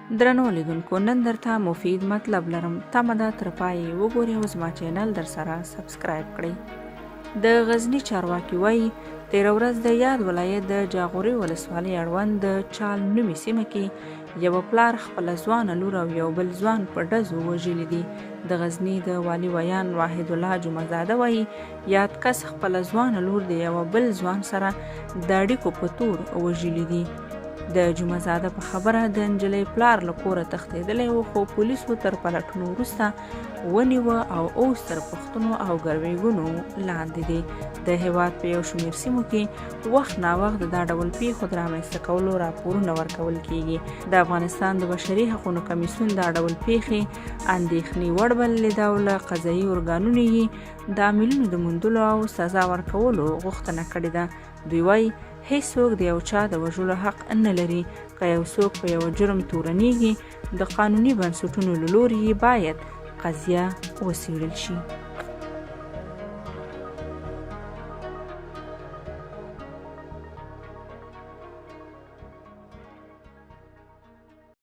درنو لیدونکو، نن درته مفید مطلب لرم. تمه ده تر پایه وګورئ او زما چینل در سره سبسکرایب کړئ. د غزني چارواکي وایي تېره ورځ د یاد ولایت د جاغوري ولسوالۍ اړوند د چال نومي سیمه کې یوه پلار خپله ځوانه لور او یو بل ځوان په ډزو وژلي دي. د غزني د والي ویان واحد الله جمعزاده وایي یاد کس خپله ځوانه لور د یوه بل ځوان سره د اړیکو په تور وژلي دي. د جمعزاده په خبره د نجلۍ پلار له کوره تښتېدلی و، خو پولیسو تر پلټنو وروسته ونیوه او اوس تر پوښتنو او ګروېږنو لاندې دی. د هېواد په یو شمېر سیمو کې وخت ناوخت د دا ډول پیښو د رامنځته کولو راپورونه ورکول کیږي. د افغانستان د بشري حقونو کمیسیون دا ډول پیښې اندېښنې وړ بللې ده او له قضایي ارګانونو یې د عاملینو د موندلو او سزا ورکولو غوښتنه کړې ده. دوی وایي هیڅوک د یو چا د وژلو حق نه لري. که یو څوک په یو جرم تورنېږي، د قانوني بنسټونو له لوري باید قضیه وڅېړل شي.